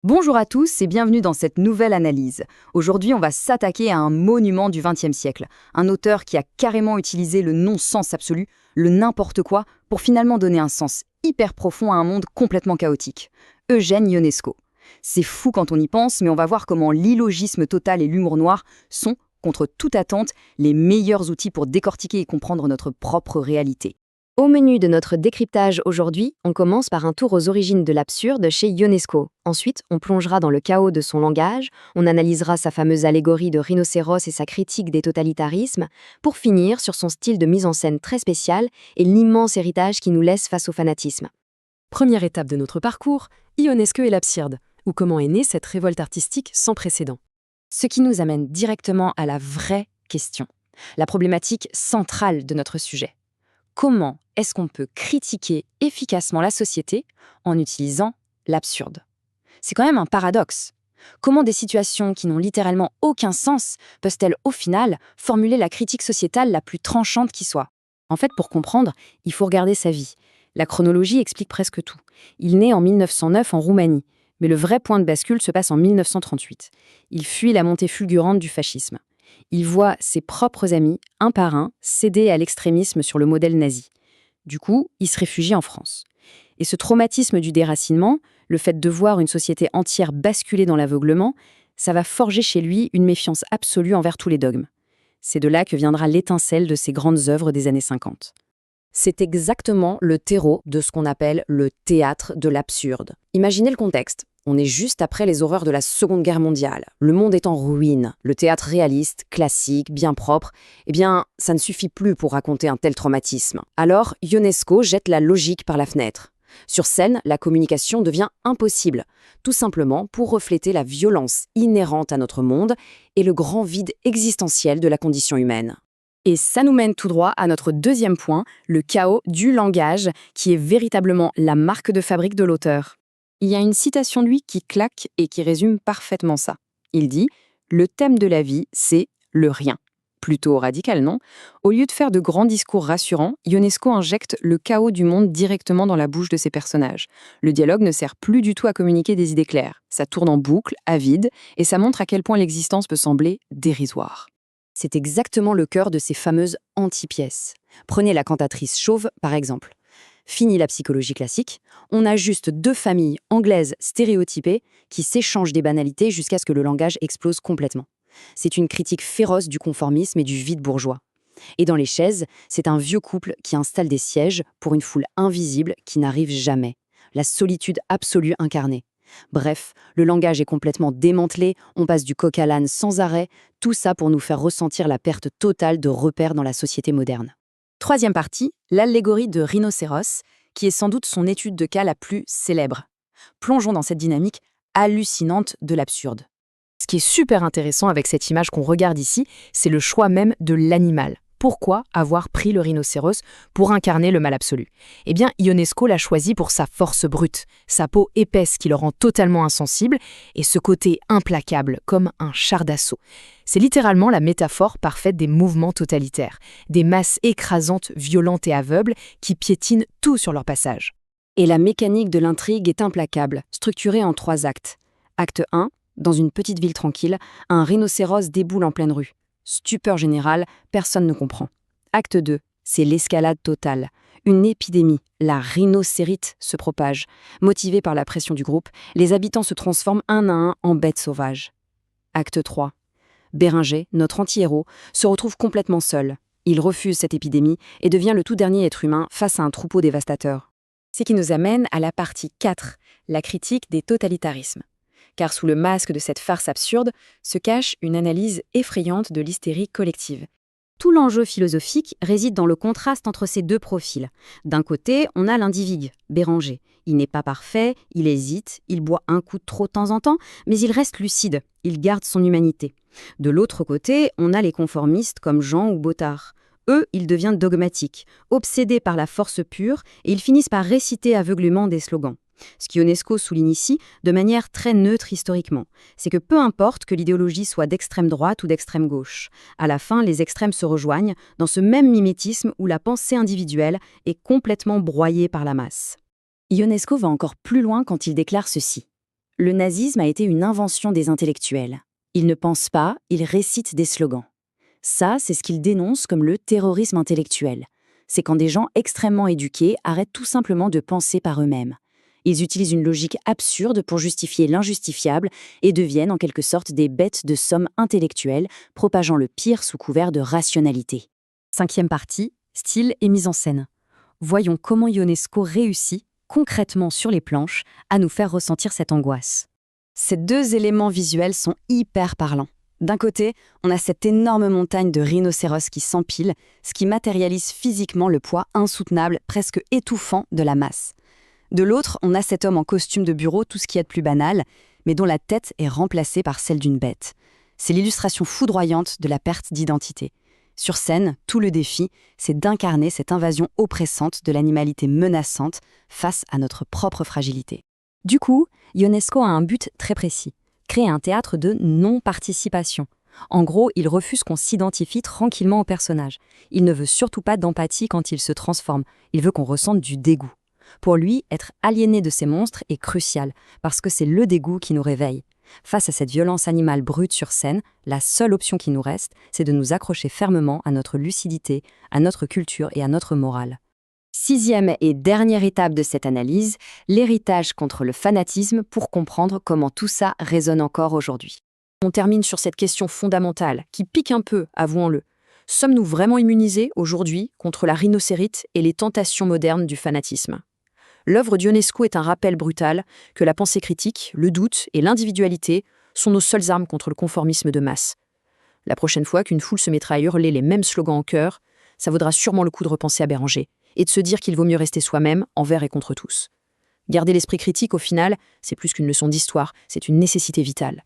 Bonjour à tous et bienvenue dans cette nouvelle analyse. Aujourd'hui, on va s'attaquer à un monument du XXe siècle, un auteur qui a carrément utilisé le non-sens absolu, le n'importe quoi, pour finalement donner un sens hyper profond à un monde complètement chaotique. Eugène Ionesco. C'est fou quand on y pense, mais on va voir comment l'illogisme total et l'humour noir sont, contre toute attente, les meilleurs outils pour décortiquer et comprendre notre propre réalité. Au menu de notre décryptage aujourd'hui, on commence par un tour aux origines de l'absurde chez Ionesco. Ensuite, on plongera dans le chaos de son langage, on analysera sa fameuse allégorie de rhinocéros et sa critique des totalitarismes, pour finir sur son style de mise en scène très spécial et l'immense héritage qui nous laisse face au fanatisme. Première étape de notre parcours, Ionesco et l'absurde, ou comment est née cette révolte artistique sans précédent. Ce qui nous amène directement à la vraie question, la problématique centrale de notre sujet. Comment est-ce qu'on peut critiquer efficacement la société en utilisant l'absurde? C'est quand même un paradoxe. Comment des situations qui n'ont littéralement aucun sens peuvent-elles au final formuler la critique sociétale la plus tranchante qui soit? En fait, pour comprendre, il faut regarder sa vie. La chronologie explique presque tout. Il naît en 1909 en Roumanie, mais le vrai point de bascule se passe en 1938. Il fuit la montée fulgurante du fascisme. Il voit ses propres amis, un par un, céder à l'extrémisme sur le modèle nazi. Du coup, il se réfugie en France. Et ce traumatisme du déracinement, le fait de voir une société entière basculer dans l'aveuglement, ça va forger chez lui une méfiance absolue envers tous les dogmes. C'est de là que viendra l'étincelle de ses grandes œuvres des années 50. C'est exactement le terreau de ce qu'on appelle le théâtre de l'absurde. Imaginez le contexte. On est juste après les horreurs de la Seconde Guerre mondiale. Le monde est en ruine. Le théâtre réaliste, classique, bien propre, ça ne suffit plus pour raconter un tel traumatisme. Alors, Ionesco jette la logique par la fenêtre. Sur scène, la communication devient impossible, tout simplement pour refléter la violence inhérente à notre monde et le grand vide existentiel de la condition humaine. Et ça nous mène tout droit à notre deuxième point, le chaos du langage, qui est véritablement la marque de fabrique de l'auteur. Il y a une citation de lui qui claque et qui résume parfaitement ça. Il dit « Le thème de la vie, c'est le rien ». Plutôt radical, non? Au lieu de faire de grands discours rassurants, Ionesco injecte le chaos du monde directement dans la bouche de ses personnages. Le dialogue ne sert plus du tout à communiquer des idées claires. Ça tourne en boucle, à vide, et ça montre à quel point l'existence peut sembler dérisoire. C'est exactement le cœur de ces fameuses anti-pièces. Prenez la cantatrice chauve, par exemple. Fini la psychologie classique, on a juste deux familles anglaises stéréotypées qui s'échangent des banalités jusqu'à ce que le langage explose complètement. C'est une critique féroce du conformisme et du vide bourgeois. Et dans Les Chaises, c'est un vieux couple qui installe des sièges pour une foule invisible qui n'arrive jamais. La solitude absolue incarnée. Bref, le langage est complètement démantelé, on passe du coq à l'âne sans arrêt, tout ça pour nous faire ressentir la perte totale de repères dans la société moderne. Troisième partie, l'allégorie de rhinocéros, qui est sans doute son étude de cas la plus célèbre. Plongeons dans cette dynamique hallucinante de l'absurde. Ce qui est super intéressant avec cette image qu'on regarde ici, c'est le choix même de l'animal. Pourquoi avoir pris le rhinocéros pour incarner le mal absolu? Eh bien, Ionesco l'a choisi pour sa force brute, sa peau épaisse qui le rend totalement insensible, et ce côté implacable, comme un char d'assaut. C'est littéralement la métaphore parfaite des mouvements totalitaires, des masses écrasantes, violentes et aveugles qui piétinent tout sur leur passage. Et la mécanique de l'intrigue est implacable, structurée en 3 actes. Acte 1, dans une petite ville tranquille, un rhinocéros déboule en pleine rue. Stupeur générale, personne ne comprend. Acte 2, c'est l'escalade totale. Une épidémie, la rhinocérite, se propage. Motivée par la pression du groupe, les habitants se transforment un à un en bêtes sauvages. Acte 3, Bérenger, notre anti-héros, se retrouve complètement seul. Il refuse cette épidémie et devient le tout dernier être humain face à un troupeau dévastateur. Ce qui nous amène à la partie 4, la critique des totalitarismes. Car sous le masque de cette farce absurde se cache une analyse effrayante de l'hystérie collective. Tout l'enjeu philosophique réside dans le contraste entre ces deux profils. D'un côté, on a l'individu, Bérenger. Il n'est pas parfait, il hésite, il boit un coup de trop de temps en temps, mais il reste lucide, il garde son humanité. De l'autre côté, on a les conformistes comme Jean ou Bottard. Eux, ils deviennent dogmatiques, obsédés par la force pure, et ils finissent par réciter aveuglément des slogans. Ce qu'Ionesco souligne ici, de manière très neutre historiquement, c'est que peu importe que l'idéologie soit d'extrême droite ou d'extrême gauche, à la fin, les extrêmes se rejoignent dans ce même mimétisme où la pensée individuelle est complètement broyée par la masse. Ionesco va encore plus loin quand il déclare ceci. le nazisme a été une invention des intellectuels. Ils ne pensent pas, ils récitent des slogans. Ça, c'est ce qu'ils dénoncent comme le terrorisme intellectuel. C'est quand des gens extrêmement éduqués arrêtent tout simplement de penser par eux-mêmes. Ils utilisent une logique absurde pour justifier l'injustifiable et deviennent en quelque sorte des bêtes de somme intellectuelles, propageant le pire sous couvert de rationalité. 5e partie, style et mise en scène. Voyons comment Ionesco réussit, concrètement sur les planches, à nous faire ressentir cette angoisse. Ces deux éléments visuels sont hyper parlants. D'un côté, on a cette énorme montagne de rhinocéros qui s'empile, ce qui matérialise physiquement le poids insoutenable, presque étouffant de la masse. De l'autre, on a cet homme en costume de bureau, tout ce qu'il y a de plus banal, mais dont la tête est remplacée par celle d'une bête. C'est l'illustration foudroyante de la perte d'identité. Sur scène, tout le défi, c'est d'incarner cette invasion oppressante de l'animalité menaçante face à notre propre fragilité. Du coup, Ionesco a un but très précis, créer un théâtre de non-participation. En gros, il refuse qu'on s'identifie tranquillement au personnage. Il ne veut surtout pas d'empathie quand il se transforme, il veut qu'on ressente du dégoût. Pour lui, être aliéné de ces monstres est crucial, parce que c'est le dégoût qui nous réveille. Face à cette violence animale brute sur scène, la seule option qui nous reste, c'est de nous accrocher fermement à notre lucidité, à notre culture et à notre morale. 6e et dernière étape de cette analyse, l'héritage contre le fanatisme pour comprendre comment tout ça résonne encore aujourd'hui. On termine sur cette question fondamentale, qui pique un peu, avouons-le. Sommes-nous vraiment immunisés, aujourd'hui, contre la rhinocérite et les tentations modernes du fanatisme ? L'œuvre d'Ionesco est un rappel brutal que la pensée critique, le doute et l'individualité sont nos seules armes contre le conformisme de masse. La prochaine fois qu'une foule se mettra à hurler les mêmes slogans en chœur, ça vaudra sûrement le coup de repenser à Béranger et de se dire qu'il vaut mieux rester soi-même envers et contre tous. Garder l'esprit critique, au final, c'est plus qu'une leçon d'histoire, c'est une nécessité vitale.